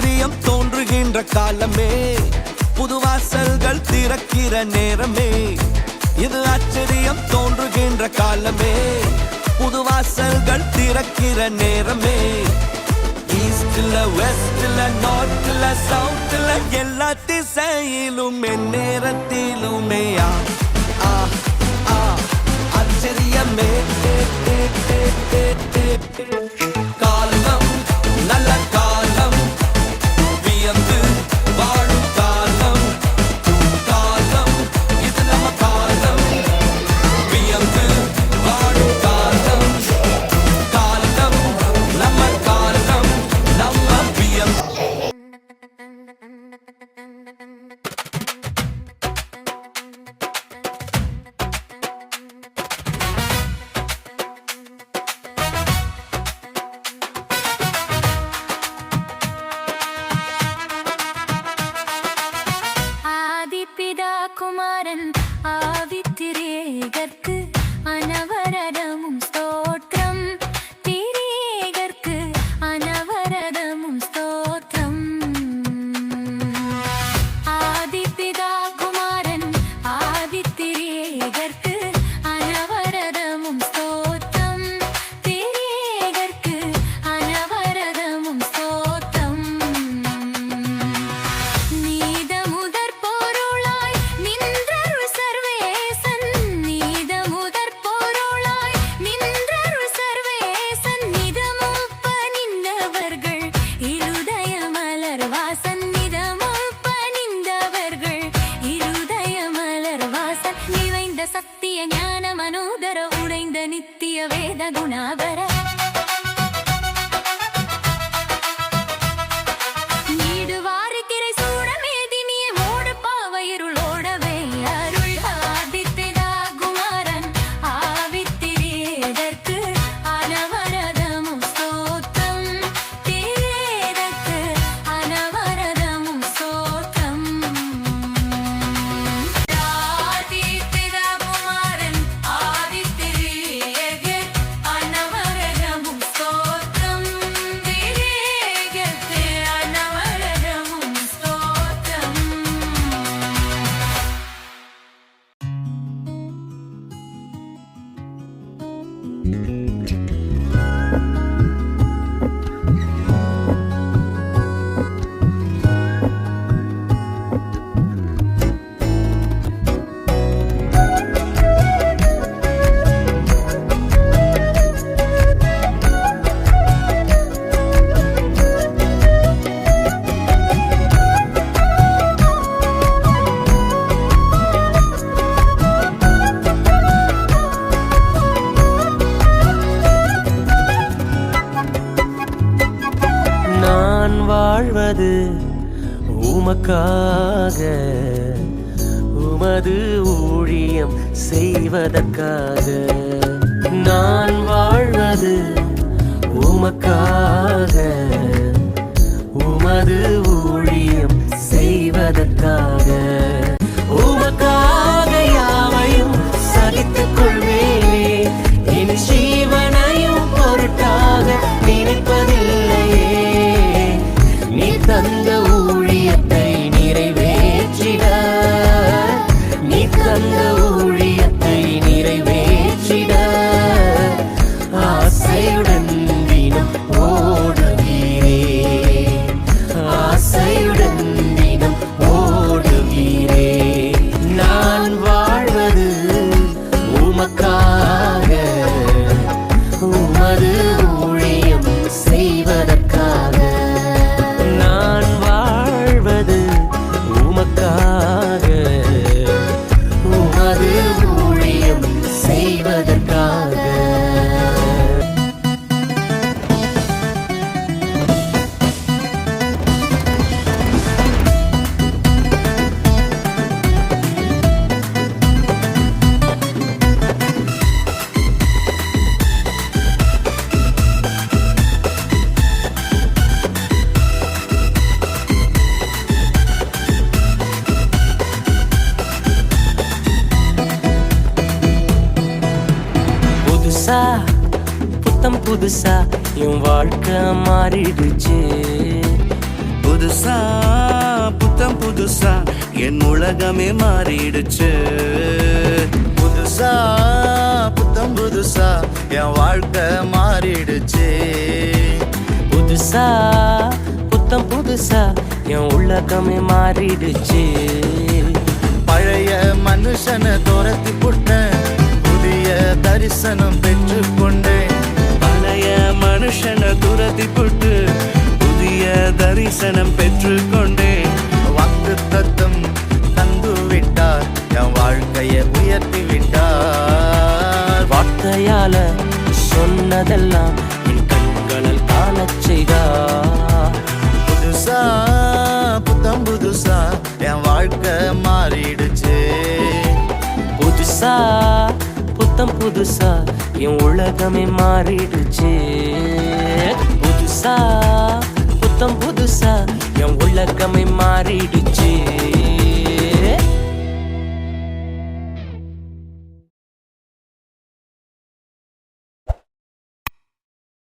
ஆச்சரியம் தோன்றுகின்ற காலமே, புது வாசல்கள் திறக்கிற நேரமே. இது ஆச்சரியம் தோன்றுகின்ற காலமே, புது வாசல்கள் திறக்கிற நேரமே. ஈஸ்ட்ல வெஸ்ட்ல நார்த்ல சவுத்ல எல்லா திசையிலும் நேரத்திலுமே ஆச்சரியமே. காலம் நல்ல காலம், வியந்து வாழும் காலம். காலம் இது நம்ம காலம், வியந்து வாழும் காலம். காலம் நம்ம காலம், நம்ம வியந்து. குமாரன் ஆவித்திரேகர்க்கு அனவரதமும் ஸ்தோத்திரம். திரேகர்க்கு அனவரதமும் ஸ்தோத்திரம். ஆதிபிதா குமாரன் ஆவித்திரேகர்க்கு அனவரதமும் ஸ்தோத்திரம். திரேகர்க்கு அனவரதமும் ஸ்தோத்திரம். நீதமுதற் பொருளாய் நின்றருள் சர்வேசன். நீதமுதற் பொருளாய் நின்றருள் சர்வேசன். நிதமுப்ப நின்றவர்கள் இருதய மலர் வாசன். நிதமுப்ப நின்றவர்கள் இருதய மலர் வாசன். நிறைந்த சத்திய ஞான மனோதர உடைந்த நித்திய வேத குணாபர. நீடுவாரிக்கிரை சூடமேதினியை ஓடு பாவையிருளோடவே அருள். ஆதிப்பிதா குமாரன் ஆவித்திரேதற்கு அனவரதமும் ஸ்தோத்திரம். திரேதற்கு அனவரதமும் ஸ்தோத்திரம். ஆதிப்பிதா குமாரன் ஆவித்திரேதர் அனவரதமும் ஸ்தோத்திரம். திரேதற்கு அனவரதமும் ஸ்தோத்திரம். நான் வாழ்வது உமக்காக, உமது ஊழியம் செய்வதற்காக. நான் வாழ்வது உமக்காக, உமது ஊழியம் செய்வதற்காக. உமக்காக யாவையும் சகித்துக் கொள்வேனே, என் ஜீவனையும் பொருட்டாக நினைப்பதில்லையே. நீ தந்த ஊழியத்தை நிறைவேற்றிட, நீ தந்த ஊழியத்தை நிறைவேற்றிட ஆசையுடன் தினம் ஓடுகிறே, ஆசையுடன் தினம் ஓடுகிறே. நான் வாழ்வது உமக்காக, உமது ஊழியம் செய்வதற்காக. நான் வாழ்வது உமக்காக, உமது ஊழியம் செய்வதற்காக. புதுசா புத்தம் புதுசா என் வாழ்க்கை மாறிடுச்சு. புது புதுசா புத்தம் புதுசா என் உலகமே மாறிடுச்சு. புதுசா புத்தம் புதுசா என் வாழ்க்கை மாறிடுச்சு. புதுசா புத்தம் புதுசா என் உலகமே மாறிடுச்சு. பழைய மனுஷனை துரத்தி புட்டேன், புதிய தரிசனம் பெற்றுக்கொண்டேன். பழைய மனுஷனை துரத்தி போட்டு புதிய தரிசனம் பெற்றுக்கொண்டேன். வாக்கு தத்தம் தந்து விட்டார், என் வாழ்க்கையை உயர்த்தி விட்டார். வார்த்தையால சொன்னதெல்லாம் என் கண்களில் காணச் செய்தார். புதுசா புத்தம் புதுசா என் வாழ்க்கை மாறிடுச்சு. புதுசா புத்தம் புதுசா என் உலகமே மாறிடுச்சு.